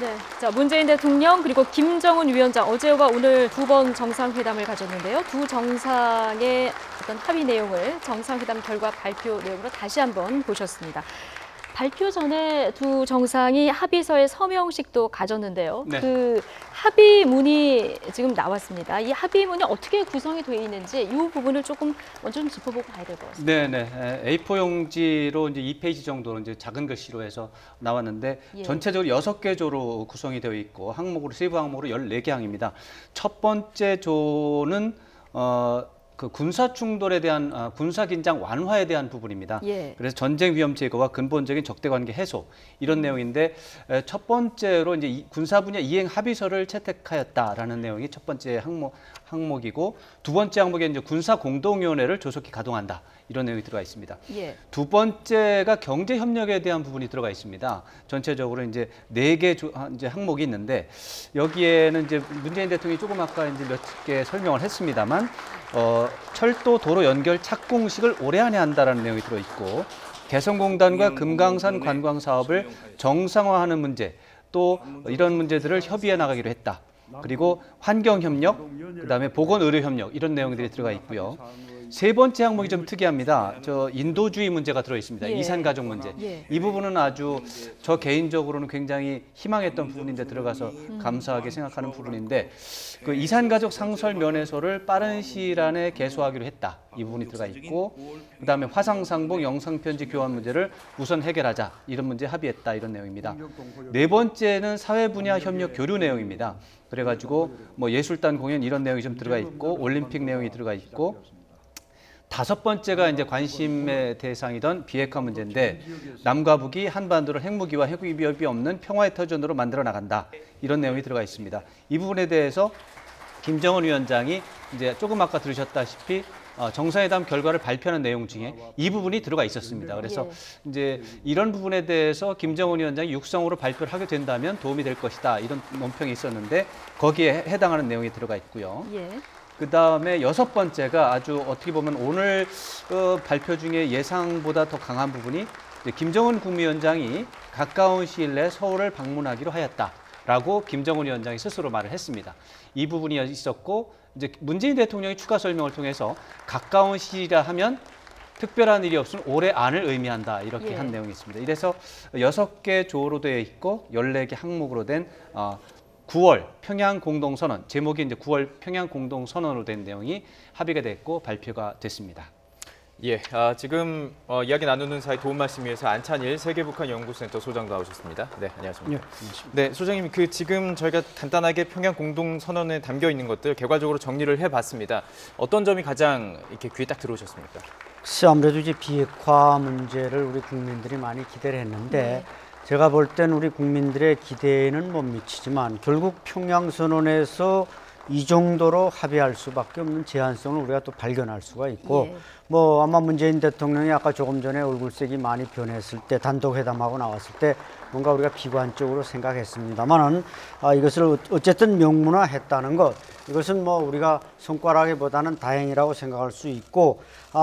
네, 자 문재인 대통령 그리고 김정은 위원장 어제와 오늘 두 번 정상회담을 가졌는데요. 두 정상의 어떤 합의 내용을 정상회담 결과 발표 내용으로 다시 한번 보셨습니다. 발표 전에 두 정상이 합의서의 서명식도 가졌는데요. 네. 그 합의문이 지금 나왔습니다. 이 합의문이 어떻게 구성이 되어 있는지 이 부분을 조금 먼저 좀 짚어보고 가야 될 것 같습니다. 네네. A4 용지로 이제 2페이지 정도 이제 작은 글씨로 해서 나왔는데 예. 전체적으로 6개 조로 구성이 되어 있고 항목으로 세부 항목으로 14개 항입니다. 첫 번째 조는 그 군사 충돌에 대한 군사 긴장 완화에 대한 부분입니다. 예. 그래서 전쟁 위험 제거와 근본적인 적대 관계 해소 이런 내용인데 첫 번째로 이제 군사 분야 이행 합의서를 채택하였다라는 내용이 첫 번째 항목이고 두 번째 항목에 이제 군사 공동위원회를 조속히 가동한다 이런 내용이 들어가 있습니다. 예. 두 번째가 경제 협력에 대한 부분이 들어가 있습니다. 전체적으로 이제 4개 이제 항목이 있는데 여기에는 이제 문재인 대통령이 조금 아까 이제 몇 개 설명을 했습니다만 철도 도로 연결 착공식을 올해 안에 한다라는 내용이 들어 있고 개성공단과 금강산 관광 사업을 정상화하는 문제 또 이런 문제들을 협의해 나가기로 했다. 그리고 환경 협력, 그다음에 보건 의료 협력 이런 내용들이 들어가 있고요. 세 번째 항목이 좀 특이합니다. 인도주의 문제가 들어 있습니다. 예. 이산 가족 문제. 예. 이 부분은 아주 저 개인적으로는 굉장히 희망했던 부분인데 들어가서 감사하게 생각하는 부분인데 그 이산 가족 상설 면회소를 빠른 시일 안에 개소하기로 했다. 이 부분이 들어가 있고 그다음에 화상 상봉 영상 편지 교환 문제를 우선 해결하자. 이런 문제 합의했다. 이런 내용입니다. 네 번째는 사회 분야 협력 교류 내용입니다. 그래가지고 뭐 예술단 공연 이런 내용이 좀 들어가 있고 올림픽 내용이 들어가 있고 다섯 번째가 이제 관심의 대상이던 비핵화 문제인데 남과 북이 한반도를 핵무기와 핵 위협이 없는 평화의 터전으로 만들어 나간다 이런 내용이 들어가 있습니다. 이 부분에 대해서 김정은 위원장이 이제 조금 아까 들으셨다시피 정상회담 결과를 발표하는 내용 중에 이 부분이 들어가 있었습니다. 그래서 이제 이런 부분에 대해서 김정은 위원장이 육성으로 발표를 하게 된다면 도움이 될 것이다 이런 논평이 있었는데 거기에 해당하는 내용이 들어가 있고요. 예. 그다음에 여섯 번째가 아주 어떻게 보면 오늘 발표 중에 예상보다 더 강한 부분이 이제 김정은 국무위원장이 가까운 시일 내에 서울을 방문하기로 하였다라고 김정은 위원장이 스스로 말을 했습니다. 이 부분이 있었고 이제 문재인 대통령이 추가 설명을 통해서 가까운 시일이라 하면 특별한 일이 없으면 올해 안을 의미한다 이렇게 한 내용이 있습니다. 이래서 6개 조로 되어 있고 14개 항목으로 된 9월 평양 공동선언, 제목이 이제 9월 평양 공동선언으로 된 내용이 합의가 됐고 발표가 됐습니다. 예, 지금 이야기 나누는 사이 도움 말씀 위해서 안찬일 세계북한연구센터 소장 나오셨습니다. 네, 안녕하십니까. 네, 안녕하십니까. 네, 소장님, 지금 저희가 간단하게 평양 공동선언에 담겨 있는 것들 결과적으로 정리를 해봤습니다. 어떤 점이 가장 이렇게 귀에 딱 들어오셨습니까? 글쎄 아무래도 이제 비핵화 문제를 우리 국민들이 많이 기대를 했는데 제가 볼 땐 우리 국민들의 기대에는 못 미치지만 결국 평양선언에서 이 정도로 합의할 수밖에 없는 제한성을 우리가 또 발견할 수가 있고 뭐 아마 문재인 대통령이 아까 조금 전에 얼굴색이 많이 변했을 때 단독 회담하고 나왔을 때 뭔가 우리가 비관적으로 생각했습니다만은 이것을 어쨌든 명문화했다는 것 이것은 뭐 우리가 성과라기보다는 다행이라고 생각할 수 있고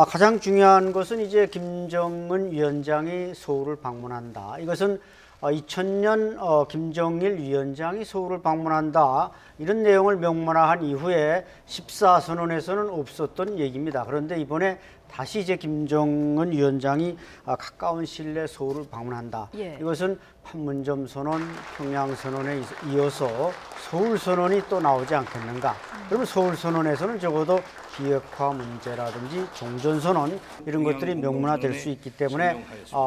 가장 중요한 것은 이제 김정은 위원장이 서울을 방문한다. 이것은 2000년 김정일 위원장이 서울을 방문한다. 이런 내용을 명문화한 이후에 14선언에서는 없었던 얘기입니다. 그런데 이번에 다시 이제 김정은 위원장이 가까운 시일 내에 서울을 방문한다. 이것은 판문점 선언, 평양 선언에 이어서 서울 선언이 또 나오지 않겠는가. 그러면 서울 선언에서는 적어도 비핵화 문제라든지 종전선언 이런 것들이 명문화될 수 있기 때문에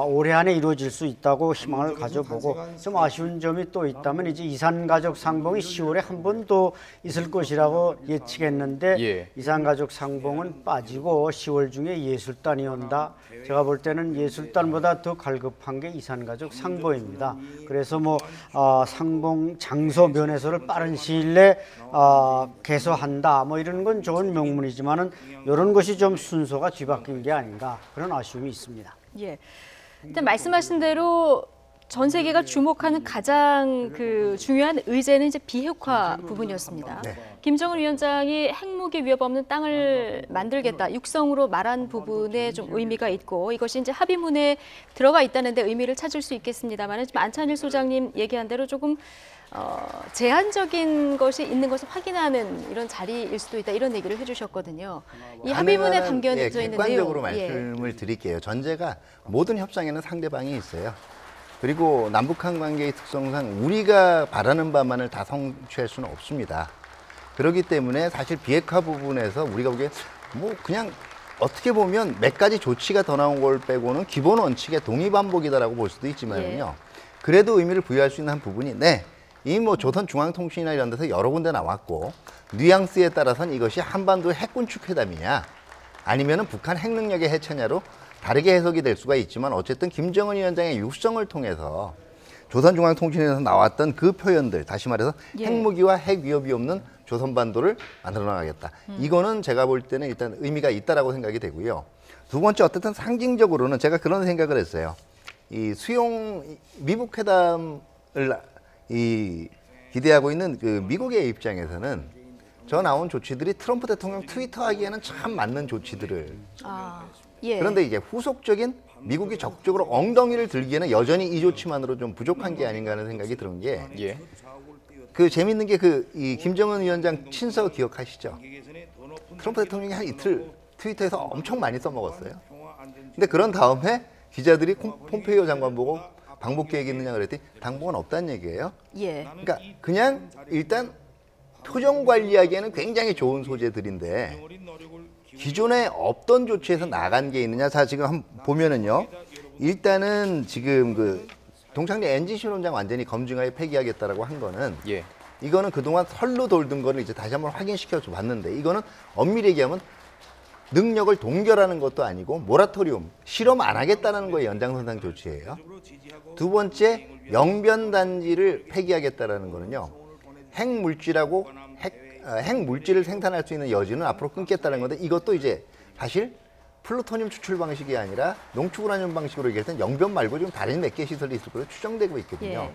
올해 안에 이루어질 수 있다고 희망을 가져보고 좀 아쉬운 점이 또 있다면 이제 이산가족 상봉이 10월에 한 번 더 있을 것이라고 예측했는데 이산가족 상봉은 빠지고 10월 중에 예술단이 온다. 제가 볼 때는 예술단보다 더 갈급한 게 이산가족 상봉입니다. 그래서 뭐 상봉 장소 면에서를 빠른 시일 내에 개소한다. 뭐 이런 건 좋은 명문이지만은 이런 것이 좀 순서가 뒤바뀐 게 아닌가 그런 아쉬움이 있습니다. 예. 일단 말씀하신 대로 전 세계가 주목하는 가장 그 중요한 의제는 이제 비핵화 부분이었습니다. 네. 김정은 위원장이 핵무기 위협 없는 땅을 만들겠다, 육성으로 말한 부분에 좀 의미가 있고 이것이 이제 합의문에 들어가 있다는 데 의미를 찾을 수 있겠습니다만 지금 안찬일 소장님 얘기한 대로 조금 제한적인 것이 있는 것을 확인하는 이런 자리일 수도 있다 이런 얘기를 해주셨거든요. 이 합의문에 담겨져 있는 객관적으로 내용. 말씀을 드릴게요. 전제가 모든 협상에는 상대방이 있어요. 그리고 남북한 관계의 특성상 우리가 바라는 바만을 다 성취할 수는 없습니다. 그렇기 때문에 사실 비핵화 부분에서 우리가 보기에 뭐 그냥 어떻게 보면 몇 가지 조치가 더 나온 걸 빼고는 기본 원칙의 동의반복이다라고 볼 수도 있지만요. 그래도 의미를 부여할 수 있는 한 부분이 이 뭐 조선중앙통신이나 이런 데서 여러 군데 나왔고 뉘앙스에 따라서는 이것이 한반도 핵군축 회담이냐 아니면은 북한 핵능력의 해체냐로 다르게 해석이 될 수가 있지만 어쨌든 김정은 위원장의 육성을 통해서 조선중앙통신에서 나왔던 그 표현들, 다시 말해서 핵무기와 핵 위협이 없는 조선반도를 만들어 나가겠다. 이거는 제가 볼 때는 일단 의미가 있다라고 생각이 되고요. 두 번째, 어쨌든 상징적으로는 제가 그런 생각을 했어요. 이 수용 미북 회담을 기대하고 있는 그 미국의 입장에서는 저 나온 조치들이 트럼프 대통령 트위터하기에는 참 맞는 조치들을. 그런데 이제 후속적인 미국이 적극적으로 엉덩이를 들기에는 여전히 이 조치만으로 좀 부족한 게 아닌가 하는 생각이 드는 게, 그 재밌는 게 이 김정은 위원장 친서 기억하시죠? 트럼프 대통령이 한 이틀 트위터에서 엄청 많이 써먹었어요. 근데 그런 다음에 기자들이 폼페이오 장관 보고 방북 계획이 있느냐 그랬더니 당분간 없다는 얘기예요. 그러니까 그냥 일단 표정 관리하기에는 굉장히 좋은 소재들인데 기존에 없던 조치에서 나간 게 있느냐. 자, 지금 한번 보면은요. 일단은 지금 그 동창리 NG 신원장 완전히 검증하에 폐기하겠다라고 한 거는 이거는 그동안 설로 돌던 거를 이제 다시 한번 확인시켜 봤는데 이거는 엄밀히 얘기하면 능력을 동결하는 것도 아니고 모라토리움, 실험 안 하겠다는 거의 연장선상 조치예요. 두 번째, 영변단지를 폐기하겠다라는 거는요. 핵물질하고 핵물질을 생산할 수 있는 여지는 앞으로 끊겠다는 건데 이것도 이제 사실 플루토늄 추출 방식이 아니라 농축우라늄 방식으로 얘기할 땐 영변 말고 지금 다른 몇 개 시설이 있을 거로 추정되고 있거든요.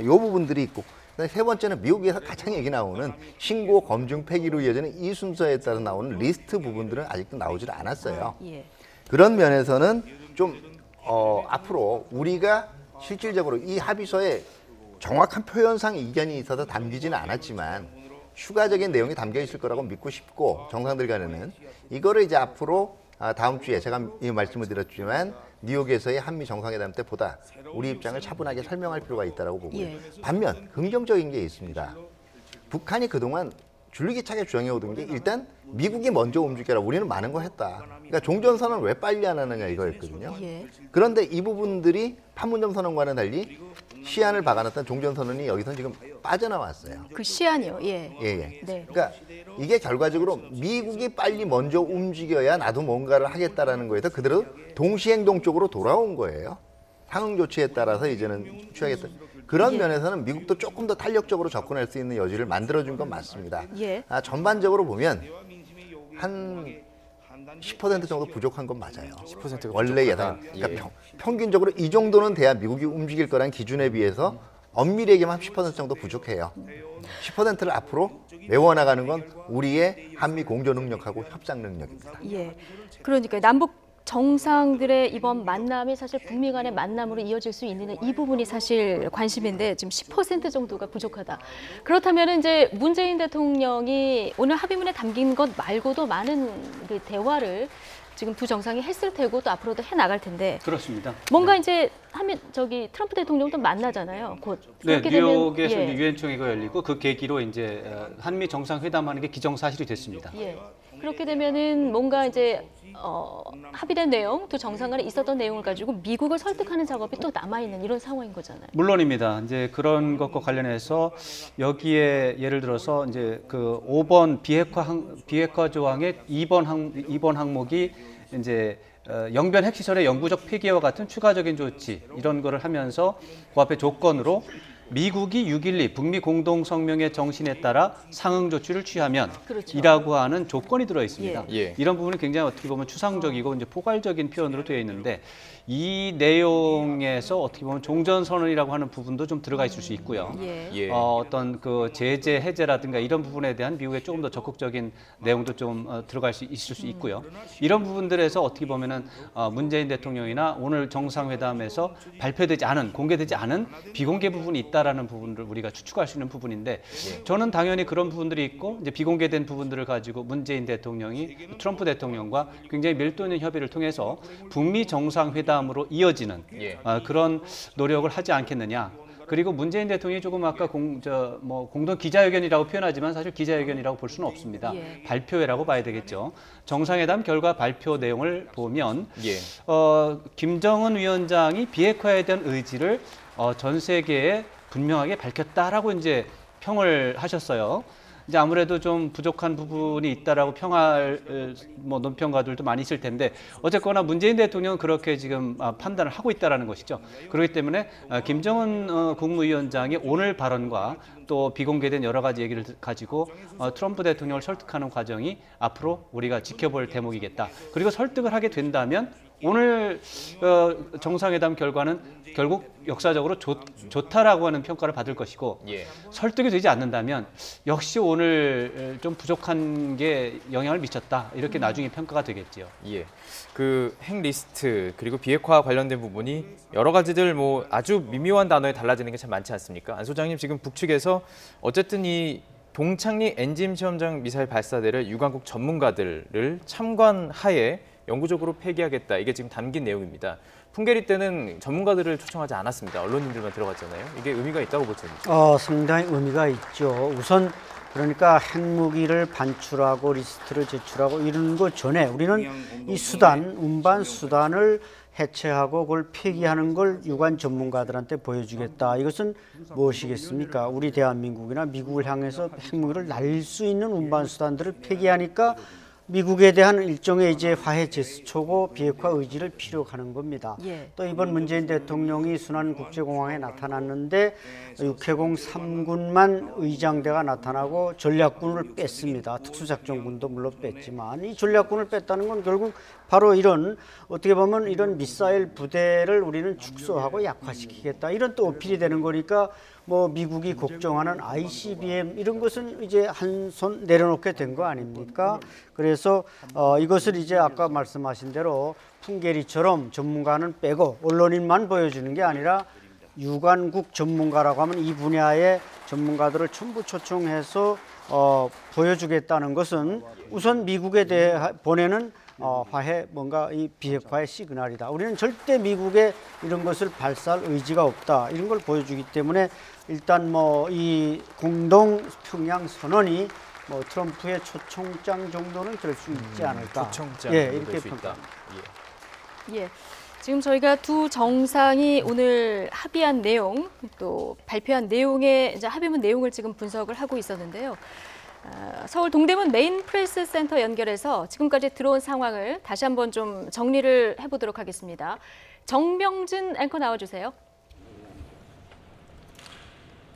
이 부분들이 있고 세 번째는 미국에서 가장 얘기 나오는 신고, 검증, 폐기로 이어지는 이 순서에 따라 나오는 리스트 부분들은 아직도 나오질 않았어요. 그런 면에서는 좀 앞으로 우리가 실질적으로 이 합의서에 정확한 표현상 이견이 있어서 담기지는 않았지만 추가적인 내용이 담겨 있을 거라고 믿고 싶고 정상들 간에는 이거를 이제 앞으로 다음 주에 제가 이 말씀을 드렸지만 뉴욕에서의 한미 정상회담 때보다 우리 입장을 차분하게 설명할 필요가 있다고 보고요. 반면 긍정적인 게 있습니다. 북한이 그동안 줄기차게 주장해오던 게 일단 미국이 먼저 움직여라. 우리는 많은 거 했다. 그러니까 종전선언을 왜 빨리 안 하느냐 이거였거든요. 그런데 이 부분들이 판문점 선언과는 달리 시한을 박아놨던 종전선언이 여기서 지금 빠져나왔어요. 그 시한이요. 그러니까 이게 결과적으로 미국이 빨리 먼저 움직여야 나도 뭔가를 하겠다라는 거에서 그대로 동시행동 쪽으로 돌아온 거예요. 상응 조치에 따라서 이제는 취하겠다. 그런 면에서는 미국도 조금 더 탄력적으로 접근할 수 있는 여지를 만들어준 건 맞습니다. 전반적으로 보면 한 10% 정도 부족한 건 맞아요. 10%가 원래 예상. 그러니까 평균적으로 이 정도는 돼야 미국이 움직일 거란 기준에 비해서 엄밀히 얘기하면 10% 정도 부족해요. 10%를 앞으로 메워나가는 건 우리의 한미 공조 능력하고 협상 능력입니다. 그러니까 남북 정상들의 이번 만남이 사실 북미 간의 만남으로 이어질 수 있는 이 부분이 사실 관심인데 지금 10% 정도가 부족하다. 그렇다면 이제 문재인 대통령이 오늘 합의문에 담긴 것 말고도 많은 그 대화를 지금 두 정상이 했을 테고 또 앞으로도 해 나갈 텐데. 그렇습니다. 뭔가 이제 하면 트럼프 대통령도 만나잖아요. 곧. 뉴욕에서 유엔총회가 열리고 그 계기로 이제 한미 정상회담하는 게 기정사실이 됐습니다. 그렇게 되면은 뭔가 이제 합의된 내용, 두 정상 간에 있었던 내용을 가지고 미국을 설득하는 작업이 또 남아 있는 이런 상황인 거잖아요. 물론입니다. 이제 그런 것과 관련해서 여기에 예를 들어서 이제 그 5번 비핵화 조항의 2번 항목이 이제 영변 핵시설의 영구적 폐기와 같은 추가적인 조치 이런 거를 하면서 그 앞에 조건으로 미국이 6.12 북미 공동성명의 정신에 따라 상응 조치를 취하면 그렇죠. 이라고 하는 조건이 들어 있습니다. 예. 이런 부분은 굉장히 어떻게 보면 추상적이고 이제 포괄적인 표현으로 되어 있는데 이 내용에서 어떻게 보면 종전선언이라고 하는 부분도 좀 들어가 있을 수 있고요. 예. 예. 어떤 그 제재 해제라든가 이런 부분에 대한 미국의 조금 더 적극적인 내용도 좀 들어갈 수 있을 수 있고요. 이런 부분들에서 어떻게 보면은 문재인 대통령이나 오늘 정상회담에서 발표되지 않은 공개되지 않은 비공개 부분이 있다라는 부분을 우리가 추측할 수 있는 부분인데 저는 당연히 그런 부분들이 있고 이제 비공개된 부분들을 가지고 문재인 대통령이 트럼프 대통령과 굉장히 밀도 있는 협의를 통해서 북미 정상회담으로 이어지는 예. 그런 노력을 하지 않겠느냐. 그리고 문재인 대통령이 조금 아까 공동 기자회견이라고 표현하지만 사실 기자회견이라고 볼 수는 없습니다. 예. 발표회라고 봐야 되겠죠. 정상회담 결과 발표 내용을 보면 예. 김정은 위원장이 비핵화에 대한 의지를 전 세계에 분명하게 밝혔다라고 이제 평을 하셨어요. 이제 아무래도 좀 부족한 부분이 있다라고 평할 논평가들도 많이 있을 텐데 어쨌거나 문재인 대통령은 그렇게 지금 판단을 하고 있다라는 것이죠. 그렇기 때문에 김정은 국무위원장의 오늘 발언과 또 비공개된 여러 가지 얘기를 가지고 트럼프 대통령을 설득하는 과정이 앞으로 우리가 지켜볼 대목이겠다. 그리고 설득을 하게 된다면 오늘 정상회담 결과는 결국 역사적으로 좋다라고 하는 평가를 받을 것이고 예. 설득이 되지 않는다면 역시 오늘 좀 부족한 게 영향을 미쳤다 이렇게 나중에 평가가 되겠지요. 예. 그 핵 리스트 그리고 비핵화 관련된 부분이 여러 가지들 뭐 아주 미묘한 단어에 달라지는 게 참 많지 않습니까? 안 소장님 지금 북측에서 어쨌든 이 동창리 엔진 시험장 미사일 발사대를 유관국 전문가들을 참관하에 영구적으로 폐기하겠다. 이게 지금 담긴 내용입니다. 풍계리 때는 전문가들을 초청하지 않았습니다. 언론인들만 들어갔잖아요. 이게 의미가 있다고 보십니까? 상당히 의미가 있죠. 우선 그러니까 핵무기를 반출하고 리스트를 제출하고 이런 것 전에 우리는 이 수단, 운반 수단을 해체하고 그걸 폐기하는 걸 유관 전문가들한테 보여주겠다. 이것은 무엇이겠습니까? 우리 대한민국이나 미국을 향해서 핵무기를 날릴 수 있는 운반 수단들을 폐기하니까 미국에 대한 일종의 이제 화해 제스처고 비핵화 의지를 피력하는 겁니다. 예. 또 이번 문재인 대통령이 순안국제공항에 나타났는데 육해공 3군만 의장대가 나타나고 전략군을 뺐습니다. 특수작전군도 물론 뺐지만 이 전략군을 뺐다는 건 결국 바로 이런 어떻게 보면 이런 미사일 부대를 우리는 축소하고 약화시키겠다 이런 또 어필이 되는 거니까 뭐 미국이 걱정하는 ICBM 이런 것은 이제 한 손 내려놓게 된 거 아닙니까? 그래서 이것을 이제 아까 말씀하신 대로 풍계리처럼 전문가는 빼고 언론인만 보여주는 게 아니라 유관국 전문가라고 하면 이 분야의 전문가들을 전부 초청해서 보여주겠다는 것은 우선 미국에 대해 보내는 화해 뭔가 이 비핵화의 시그널이다. 우리는 절대 미국에 이런 것을 발사할 의지가 없다. 이런 걸 보여주기 때문에 일단 뭐 이 공동 평양 선언이 뭐 트럼프의 초청장 정도는 될 수 있지 않을까. 초청장 예, 정도 이렇게 될수 평가. 있다. 예. 지금 저희가 두 정상이 오늘 합의한 내용 또 발표한 내용의 이제 합의문 내용을 지금 분석을 하고 있었는데요. 서울 동대문 메인 프레스 센터 연결해서 지금까지 들어온 상황을 다시 한번 좀 정리를 해보도록 하겠습니다. 정명진 앵커 나와주세요.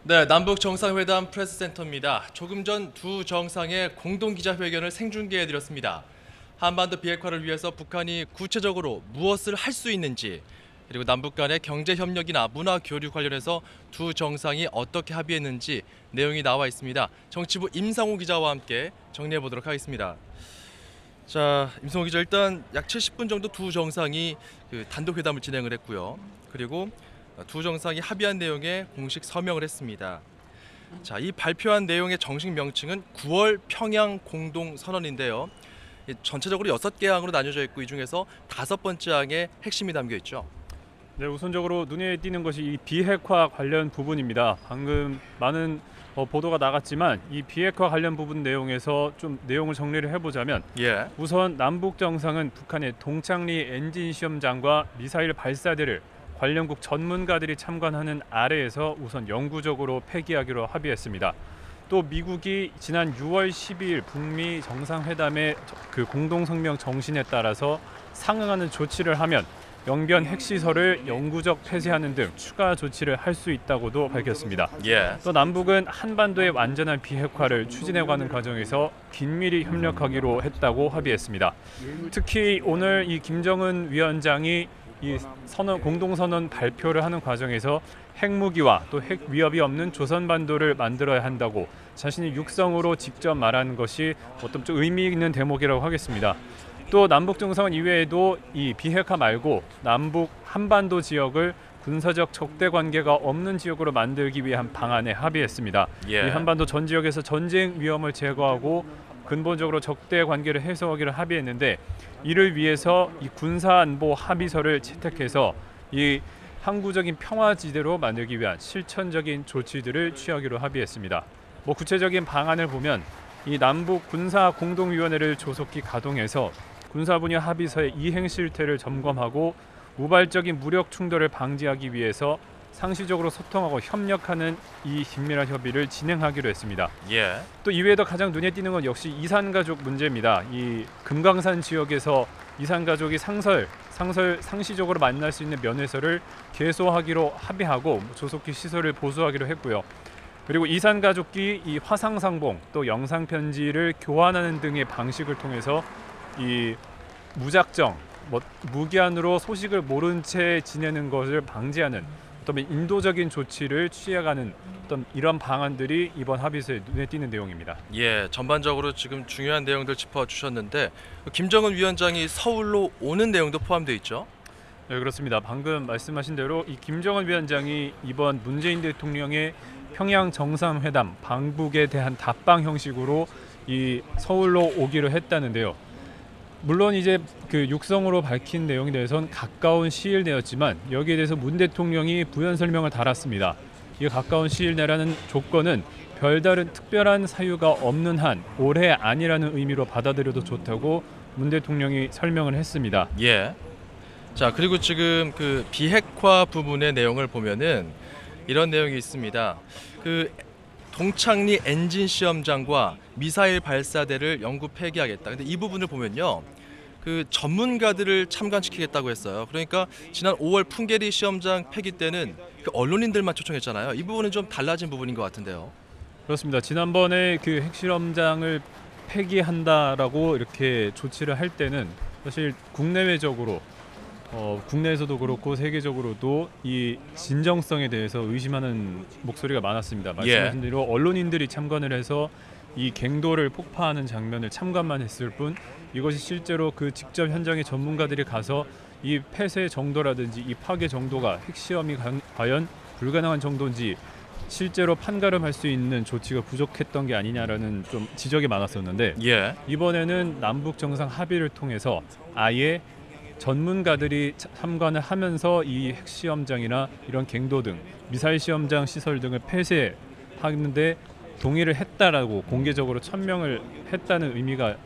네, 남북 정상회담 프레스센터입니다. 조금 전 두 정상의 공동 기자회견을 생중계해드렸습니다. 한반도 비핵화를 위해서 북한이 구체적으로 무엇을 할 수 있는지 그리고 남북 간의 경제 협력이나 문화 교류 관련해서 두 정상이 어떻게 합의했는지 내용이 나와 있습니다. 정치부 임상호 기자와 함께 정리해 보도록 하겠습니다. 자, 임상호 기자, 일단 약 70분 정도 두 정상이 단독 회담을 진행을 했고요. 그리고 두 정상이 합의한 내용에 공식 서명을 했습니다. 자, 이 발표한 내용의 정식 명칭은 9월 평양 공동 선언인데요. 전체적으로 6개 항으로 나뉘어져 있고 이 중에서 5번째 항에 핵심이 담겨 있죠. 네, 우선적으로 눈에 띄는 것이 이 비핵화 관련 부분입니다. 방금 많은 보도가 나갔지만 이 비핵화 관련 부분 내용에서 좀 내용을 정리를 해보자면 우선 남북 정상은 북한의 동창리 엔진 시험장과 미사일 발사대를 관련국 전문가들이 참관하는 아래에서 우선 영구적으로 폐기하기로 합의했습니다. 또 미국이 지난 6월 12일 북미 정상회담의 그 공동성명 정신에 따라서 상응하는 조치를 하면 영변 핵시설을 영구적 폐쇄하는 등 추가 조치를 할 수 있다고도 밝혔습니다. 또 남북은 한반도의 완전한 비핵화를 추진해가는 과정에서 긴밀히 협력하기로 했다고 합의했습니다. 특히 오늘 이 김정은 위원장이 이 공동선언 발표를 하는 과정에서 핵무기와 또 핵 위협이 없는 조선반도를 만들어야 한다고 자신이 육성으로 직접 말하는 것이 어떤 좀 의미 있는 대목이라고 하겠습니다. 또 남북 정상회담 이외에도 이 비핵화 말고 남북 한반도 지역을 군사적 적대 관계가 없는 지역으로 만들기 위한 방안에 합의했습니다. 이 한반도 전 지역에서 전쟁 위험을 제거하고 근본적으로 적대 관계를 해소하기를 합의했는데 이를 위해서 이 군사안보 합의서를 채택해서 이 항구적인 평화지대로 만들기 위한 실천적인 조치들을 취하기로 합의했습니다. 구체적인 방안을 보면 이 남북 군사 공동위원회를 조속히 가동해서 군사 분야 합의서의 이행 실태를 점검하고 우발적인 무력 충돌을 방지하기 위해서 상시적으로 소통하고 협력하는 이 긴밀한 협의를 진행하기로 했습니다. 또 이외에도 가장 눈에 띄는 건 역시 이산가족 문제입니다. 이 금강산 지역에서 이산가족이 상시적으로 만날 수 있는 면회소를 개소하기로 합의하고 조속히 시설을 보수하기로 했고요. 그리고 이산가족끼리 이 화상상봉 또 영상편지를 교환하는 등의 방식을 통해서 이 무작정 무기한으로 소식을 모른 채 지내는 것을 방지하는 어떤 인도적인 조치를 취해가는 어떤 이런 방안들이 이번 합의서에 눈에 띄는 내용입니다. 전반적으로 지금 중요한 내용들 짚어주셨는데 김정은 위원장이 서울로 오는 내용도 포함되어 있죠? 네, 그렇습니다. 방금 말씀하신 대로 이 김정은 위원장이 이번 문재인 대통령의 평양 정상회담 방북에 대한 답방 형식으로 이 서울로 오기로 했다는데요. 물론 이제 그 육성으로 밝힌 내용에 대해서는 가까운 시일 내였지만 여기에 대해서 문 대통령이 부연 설명을 달았습니다. 이 가까운 시일 내라는 조건은 별다른 특별한 사유가 없는 한 올해 아니라는 의미로 받아들여도 좋다고 문 대통령이 설명을 했습니다. 자, 그리고 지금 그 비핵화 부분의 내용을 보면은 이런 내용이 있습니다. 그 동창리 엔진 시험장과 미사일 발사대를 영구 폐기하겠다. 근데 이 부분을 보면요, 그 전문가들을 참관시키겠다고 했어요. 그러니까 지난 5월 풍계리 시험장 폐기 때는 그 언론인들만 초청했잖아요. 이 부분은 좀 달라진 부분인 것 같은데요. 그렇습니다. 지난번에 그 핵실험장을 폐기한다라고 이렇게 조치를 할 때는 사실 국내외적으로 국내에서도 그렇고 세계적으로도 이 진정성에 대해서 의심하는 목소리가 많았습니다. 말씀하신 대로 언론인들이 참관을 해서 이 갱도를 폭파하는 장면을 참관만 했을 뿐 이것이 실제로 그 직접 현장에 전문가들이 가서 이 폐쇄 정도라든지 이 파괴 정도가 핵시험이 과연 불가능한 정도인지 실제로 판가름할 수 있는 조치가 부족했던 게 아니냐라는 좀 지적이 많았었는데 이번에는 남북 정상 합의를 통해서 아예 전문가들이 참관을 하면서 이 핵시험장이나 이런 갱도 등 미사일 시험장 시설 등을 폐쇄하는데 동의를 했다라고 공개적으로 천명을 했다는 의미가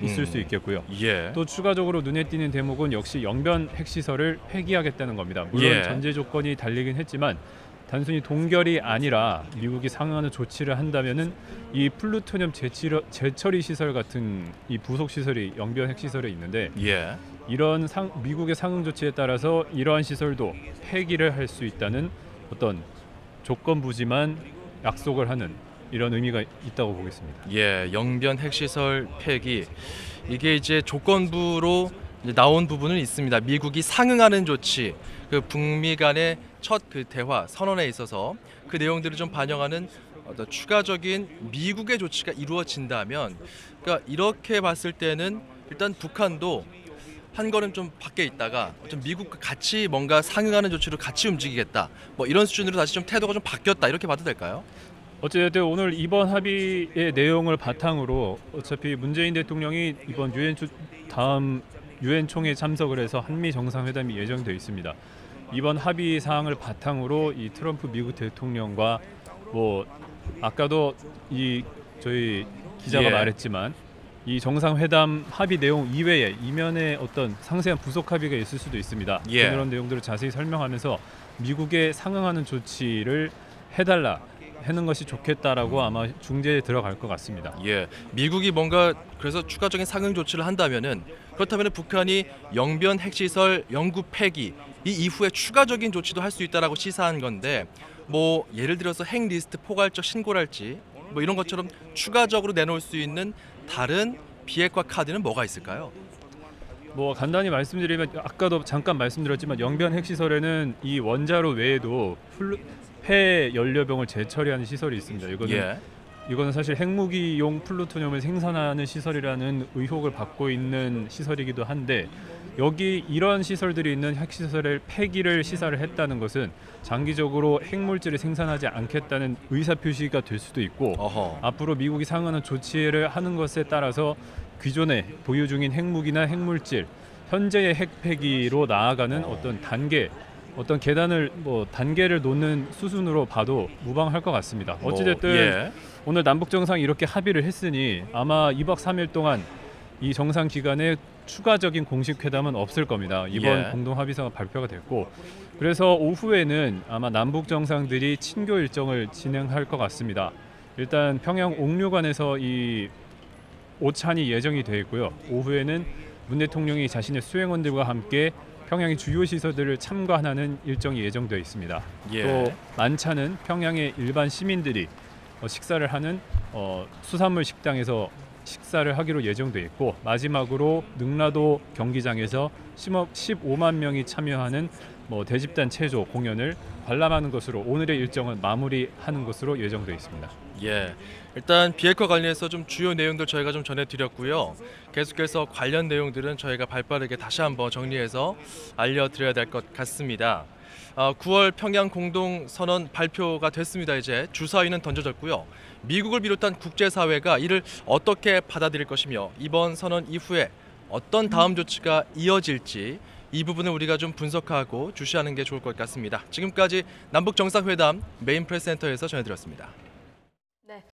있을 수 있겠고요. 또 추가적으로 눈에 띄는 대목은 역시 영변 핵시설을 폐기하겠다는 겁니다. 물론 전제 조건이 달리긴 했지만 단순히 동결이 아니라 미국이 상응하는 조치를 한다면은 이 플루토늄 재처리 시설 같은 이 부속 시설이 영변 핵시설에 있는데 이런 미국의 상응 조치에 따라서 이러한 시설도 폐기를 할 수 있다는 어떤 조건부지만 약속을 하는 이런 의미가 있다고 보겠습니다. 영변 핵시설 폐기 이게 이제 조건부로 이제 나온 부분은 있습니다. 미국이 상응하는 조치, 그 북미 간의 첫 그 대화 선언에 있어서 그 내용들을 좀 반영하는 어떤 추가적인 미국의 조치가 이루어진다면, 그러니까 이렇게 봤을 때는 일단 북한도 한 걸음 좀 밖에 있다가 좀 미국과 같이 뭔가 상응하는 조치로 같이 움직이겠다. 뭐 이런 수준으로 다시 좀 태도가 좀 바뀌었다 이렇게 봐도 될까요? 어쨌든 오늘 이번 합의의 내용을 바탕으로 어차피 문재인 대통령이 이번 다음 유엔 총회에 참석을 해서 한미 정상회담이 예정되어 있습니다. 이번 합의 사항을 바탕으로 이 트럼프 미국 대통령과 뭐 아까도 저희 기자가 말했지만 이 정상회담 합의 내용 이외에 이면에 어떤 상세한 부속 합의가 있을 수도 있습니다. 그런 내용들을 자세히 설명하면서 미국에 상응하는 조치를 해달라. 하는 것이 좋겠다라고 아마 중재에 들어갈 것 같습니다. 예, 미국이 뭔가 그래서 추가적인 상응 조치를 한다면은 그렇다면 북한이 영변 핵시설 영구 폐기 이 이후에 추가적인 조치도 할 수 있다라고 시사한 건데 뭐 예를 들어서 핵 리스트 포괄적 신고랄지 뭐 이런 것처럼 추가적으로 내놓을 수 있는 다른 비핵화 카드는 뭐가 있을까요? 뭐 간단히 말씀드리면 아까도 잠깐 말씀드렸지만 영변 핵시설에는 이 원자로 외에도 폐 연료병을 재처리하는 시설이 있습니다. 이거는 사실 핵무기용 플루토늄을 생산하는 시설이라는 의혹을 받고 있는 시설이기도 한데 여기 이런 시설들이 있는 핵시설의 폐기를 시사를 했다는 것은 장기적으로 핵물질을 생산하지 않겠다는 의사표시가 될 수도 있고 앞으로 미국이 상응하는 조치를 하는 것에 따라서 기존에 보유 중인 핵무기나 핵물질 현재의 핵폐기로 나아가는 어떤 계단을 단계를 놓는 수순으로 봐도 무방할 것 같습니다. 어찌됐든 오늘 남북 정상이 이렇게 합의를 했으니 아마 2박 3일 동안 이 정상 기간에 추가적인 공식 회담은 없을 겁니다. 이번 공동 합의서가 발표가 됐고 그래서 오후에는 아마 남북 정상들이 친교 일정을 진행할 것 같습니다. 일단 평양 옥류관에서 이 오찬이 예정이 되어 있고요. 오후에는 문 대통령이 자신의 수행원들과 함께 평양의 주요 시설들을 참관하는 일정이 예정되어 있습니다. 또 만찬은 평양의 일반 시민들이 식사를 하는 수산물 식당에서 식사를 하기로 예정돼 있고 마지막으로 능라도 경기장에서 15만 명이 참여하는 대집단 체조 공연을 관람하는 것으로 오늘의 일정은 마무리하는 것으로 예정돼 있습니다. 예, 일단 비핵화 관련해서 좀 주요 내용들 저희가 좀 전해드렸고요. 계속해서 관련 내용들은 저희가 발빠르게 다시 한번 정리해서 알려드려야 될 것 같습니다. 9월 평양 공동선언 발표가 됐습니다. 이제 주사위는 던져졌고요. 미국을 비롯한 국제사회가 이를 어떻게 받아들일 것이며 이번 선언 이후에 어떤 다음 조치가 이어질지 이 부분을 우리가 좀 분석하고 주시하는 게 좋을 것 같습니다. 지금까지 남북정상회담 메인 프레스센터에서 전해드렸습니다.